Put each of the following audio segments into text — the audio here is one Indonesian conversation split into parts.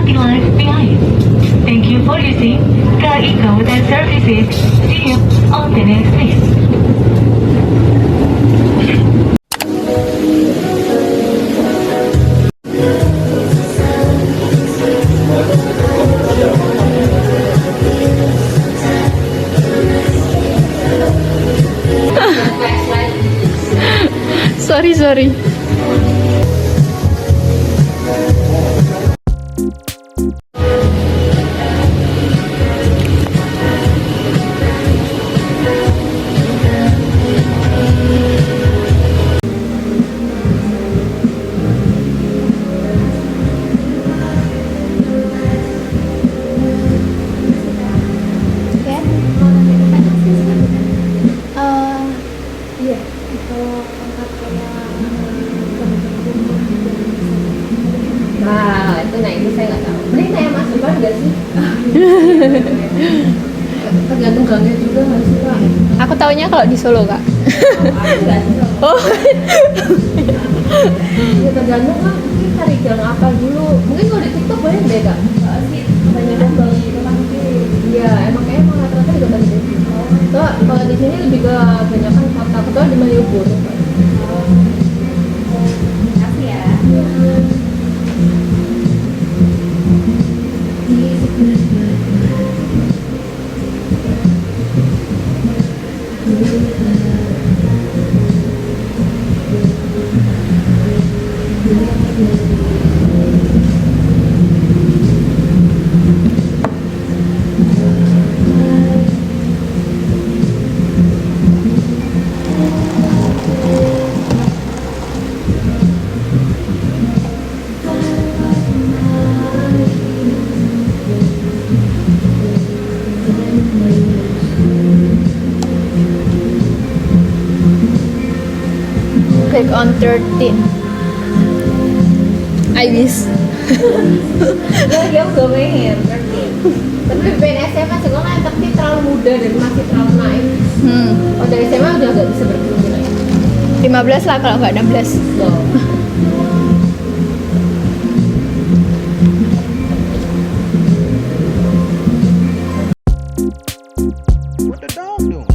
parking lot behind. Thank you for using KAI Kabupaten Services. See you on the next trip. Sorry. Ya. Iya. Kalau angkat kayak nah itu saya nggak tahu. Mending saya Mas Ivan nggak sih? Tergantung gangnya juga nggak sih Pak? Aku taunya kalau di Solo, Kak. Aku nggak tahu. Oh. Ya tergantung kan. Mungkin cari gang apa dulu. Mungkin kalau di TikTok banyak deh Kak. Banyak bang itu kan. Iya emang kayak emang rata-rata juga tadi. Kalau di sini lebih ke banyak kan kota. Kebetulan di Malioboro. Makasih ya. Back on 13. I wish. Ya udah pengen ngerti. Tapi pengen SMA juga kan tapi terlalu muda dan masih terlalu naik. Oh dari SMA udah gak bisa berkerumun lagi. 15 lah kalau nggak 16. Loh. What the dog doing?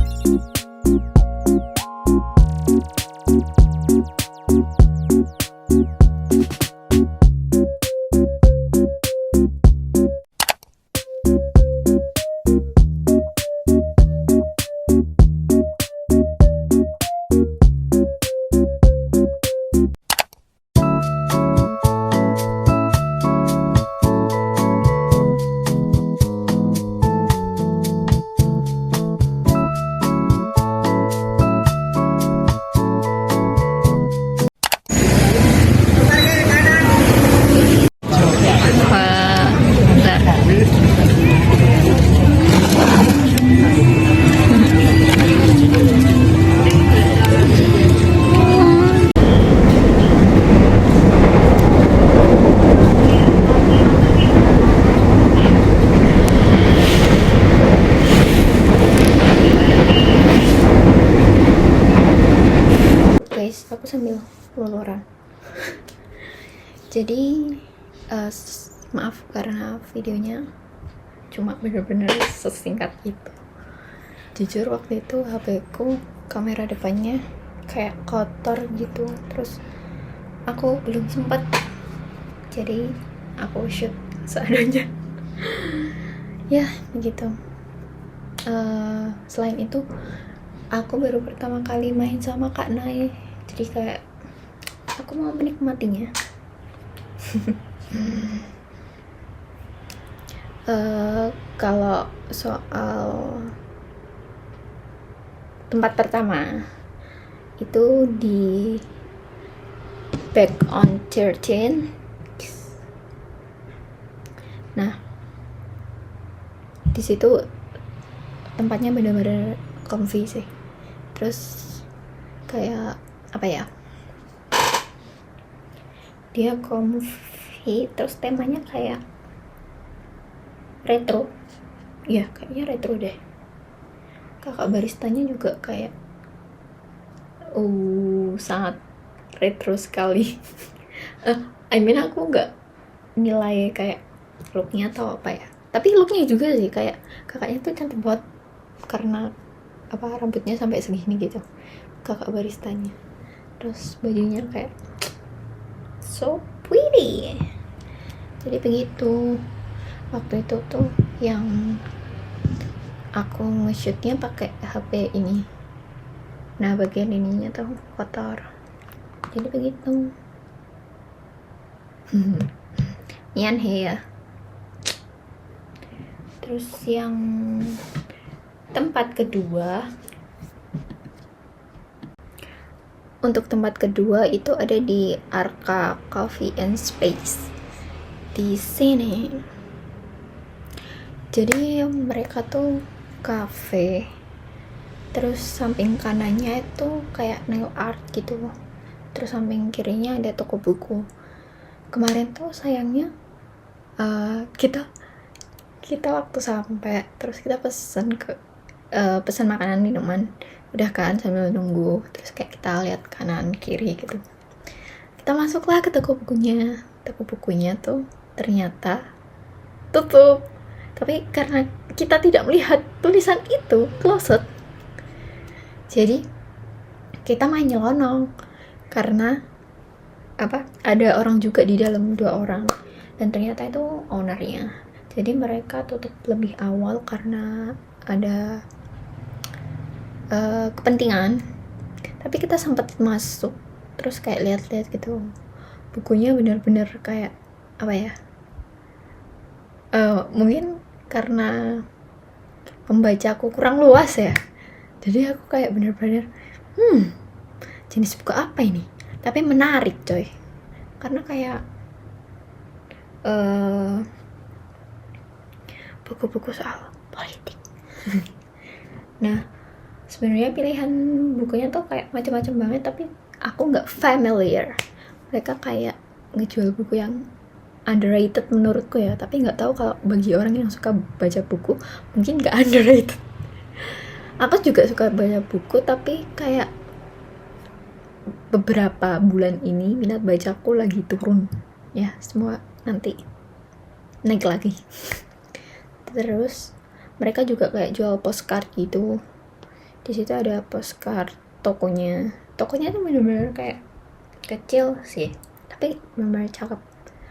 Guys, aku sambil luluran. Jadi maaf karena videonya cuma bener-bener sesingkat itu. Jujur waktu itu HP ku kamera depannya kayak kotor gitu, terus aku belum sempat, jadi aku shoot seadanya. Ya begitu. Selain itu aku baru pertama kali main sama Kak Nay, jadi kayak aku mau menikmatinya. Kalau soal tempat pertama itu di Back on 13. Nah, di situ tempatnya bener-bener comfy sih. Terus kayak apa ya? Dia comfy, terus temanya kayak retro. Ya, kayaknya retro deh. Kakak baristanya juga kayak sangat retro sekali. I mean aku nggak nilai kayak looknya atau apa ya, tapi looknya juga sih kayak kakaknya tuh cantik banget karena apa rambutnya sampai segini gitu, kakak baristanya. Terus bajunya kayak so pretty. Jadi begitu. Waktu itu tuh yang aku nge-shootnya pakai HP ini. Nah bagian ininya tuh kotor. Jadi begitu. Yan he ya. Terus yang tempat kedua, untuk tempat kedua itu ada di Arca Coffee and Space di sini. Jadi mereka tuh cafe, terus samping kanannya itu kayak nail art gitu, terus samping kirinya ada toko buku. Kemarin tuh sayangnya kita waktu sampai terus kita pesan makanan minuman udah kan sambil nunggu, terus kayak kita lihat kanan kiri gitu, kita masuklah ke toko bukunya tuh ternyata tutup. Tapi karena kita tidak melihat tulisan itu closed, jadi kita main nyelonong karena apa, ada orang juga di dalam, 2 orang, dan ternyata itu ownernya. Jadi mereka tutup lebih awal karena ada kepentingan. Tapi kita sempat masuk, terus kayak lihat-lihat gitu, bukunya bener-bener kayak apa ya, mungkin karena pembacaku kurang luas ya, jadi aku kayak bener-bener jenis buku apa ini, tapi menarik coy, karena kayak buku-buku soal politik. Nah sebenarnya pilihan bukunya tuh kayak macam-macam banget, tapi aku nggak familiar. Mereka kayak ngejual buku yang underrated menurutku ya, tapi nggak tahu kalau bagi orang yang suka baca buku mungkin nggak underrated. Aku juga suka baca buku, tapi kayak beberapa bulan ini minat bacaku lagi turun ya, semua nanti naik lagi. Terus mereka juga kayak jual postcard gitu. Di situ ada postcard, tokonya tuh bener-bener kayak kecil sih, tapi bener-bener cakep.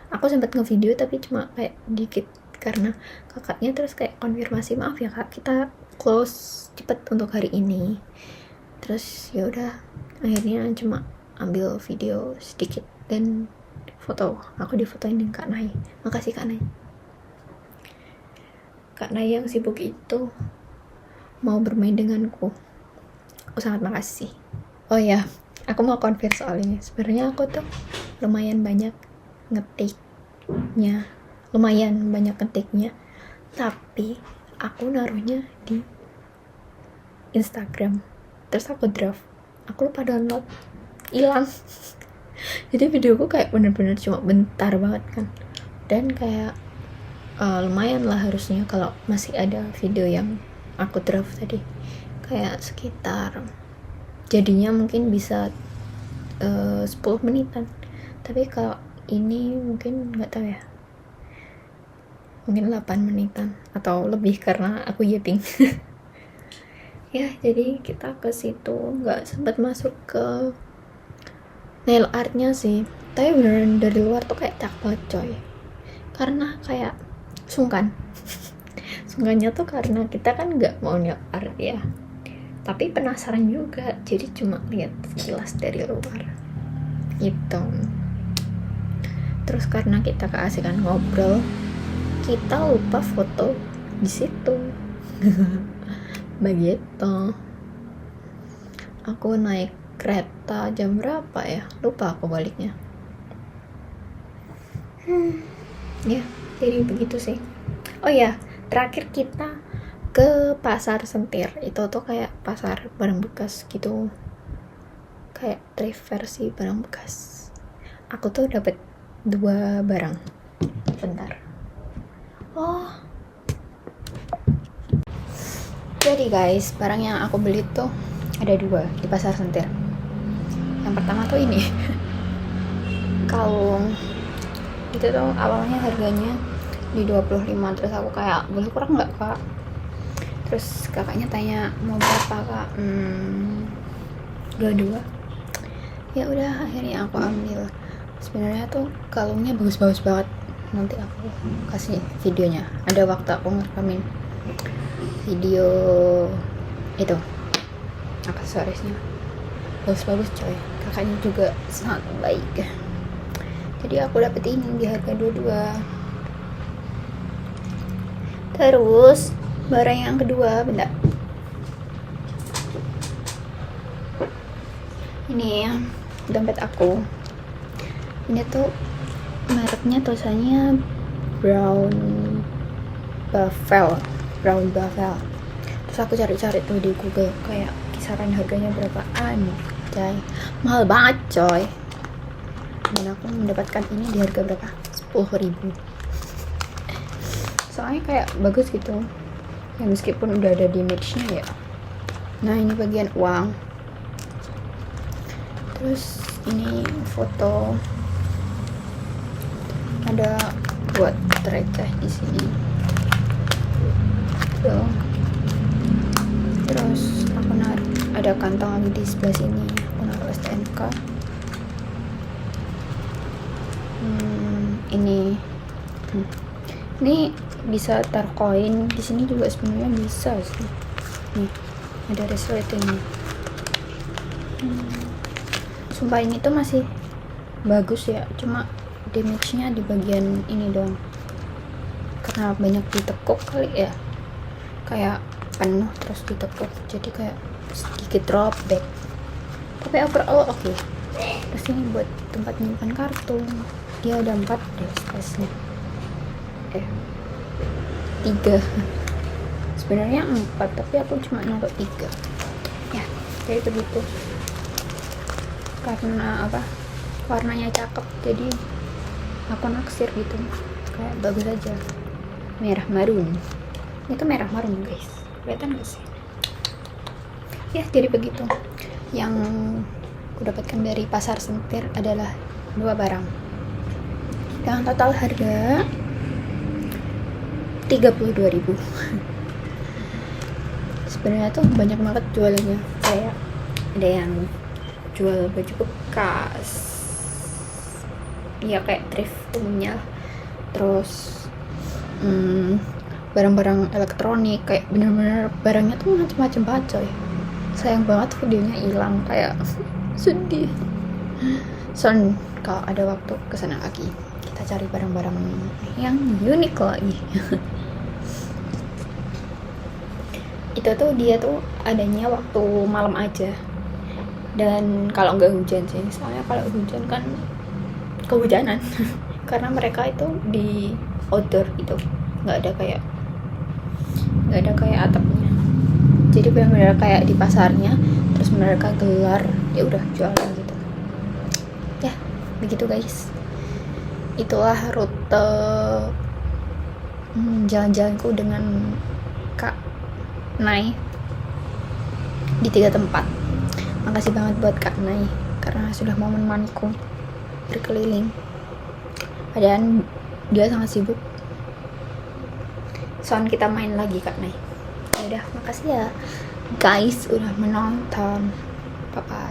Aku sempat ngevideo tapi cuma kayak dikit karena kakaknya terus kayak konfirmasi, maaf ya kak, kita close cepet untuk hari ini. Terus ya udah, akhirnya cuma ambil video sedikit dan foto. Aku difotoin dengan Kak Nay. Makasih Kak Nay. Kak Nay yang sibuk itu mau bermain denganku. Aku sangat makasih. Oh ya, aku mau confess soal ini. Sebenarnya aku tuh lumayan banyak ngetiknya, tapi aku naruhnya di Instagram, terus aku draft, aku lupa download, hilang. Jadi videoku kayak bener-bener cuma bentar banget kan, dan kayak lumayan lah harusnya kalau masih ada video yang aku draft tadi, kayak sekitar jadinya mungkin bisa 10 menitan, tapi kalau ini mungkin nggak tahu ya, mungkin 8 menitan atau lebih karena aku yaping. Ya jadi kita ke situ, nggak sempat masuk ke nail artnya sih, tapi beneran dari luar tuh kayak cakep banget coy, karena kayak sungkan. Sungkannya tuh karena kita kan nggak mau nail art ya, tapi penasaran juga, jadi cuma lihat sekilas dari luar gitu. Terus karena kita keasikan ngobrol, kita lupa foto di situ. Begitu. Aku naik kereta jam berapa ya, lupa aku baliknya. Ya jadi begitu sih. Oh ya, terakhir kita ke pasar Sentir. Itu tuh kayak pasar barang bekas gitu, kayak thrift versi barang bekas. Aku tuh dapet 2 barang. Bentar. Oh, jadi guys, barang yang aku beli tuh ada 2 di pasar Sentir. Yang pertama tuh ini kalung. Itu tuh awalnya harganya di 25. Terus aku kayak boleh kurang nggak kak, terus kakaknya tanya mau berapa kak. 22. Ya udah akhirnya aku ambil. Sebenarnya tuh kalungnya bagus-bagus banget, nanti aku kasih videonya, ada waktu aku ngerekamin video itu aksesorisnya, bagus-bagus coy. Kakaknya juga sangat baik, jadi aku dapet ini di harga 22. Terus barang yang kedua, bentar, ini ya dompet aku. Ini tuh mereknya tulisannya Brown Buffalo. Terus aku cari-cari tuh di Google kayak kisaran harganya berapaan, coy. Mahal banget coy. Dan aku mendapatkan ini di harga berapa? 10.000. Soalnya kayak bagus gitu ya, meskipun udah ada damage-nya ya. Nah ini bagian uang. Terus ini foto, ada buat receh di sini tuh. Terus aku naruh, ada kantong lagi di sebelah sini, aku naruh STNK. Ini bisa taruh koin di sini juga sebenarnya bisa sih. Nih ada resletingnya. Sumpah ini tuh masih bagus ya, cuma damage-nya di bagian ini doang, karena banyak ditekuk kali ya, kayak penuh terus ditekuk, jadi kayak sedikit robek. Tapi overall oke. Terus ini buat tempat menyimpan kartu, dia ada 4 deh space-nya, 3 sebenarnya 4, tapi aku cuma naruh 3 ya, kayak begitu. Karena apa, warnanya cakep, jadi aku naksir gitu, kayak bagus aja. Merah marun, itu merah marun guys, kelihatan gak sih ya? Jadi begitu. Yang aku dapatkan dari pasar Sentir adalah 2 barang dengan total harga 32.000. Sebenarnya tuh banyak banget jualannya, kayak ada yang jual baju bekas ya, kayak thrift punya. Terus barang-barang elektronik, kayak bener-bener barangnya tuh macam-macam banget coy. Sayang banget videonya hilang, kayak sedih. Soon kalau ada waktu kesana lagi, kita cari barang-barang yang unik lagi. Itu tuh dia tuh adanya waktu malam aja, dan kalau nggak hujan sih, soalnya kalau hujan kan kehujanan. Karena mereka itu di outdoor gitu, nggak ada kayak atapnya, jadi benar-benar kayak di pasarnya. Terus mereka gelar, ya udah jualan gitu ya, begitu guys. Itulah rute jalan-jalanku dengan Kak Nai di 3 tempat. Makasih banget buat Kak Nai karena sudah mau menemaniku berkeliling. Padahal dia sangat sibuk. Soalnya kita main lagi Kak Nai. Udah, makasih ya guys udah menonton. Bye bye.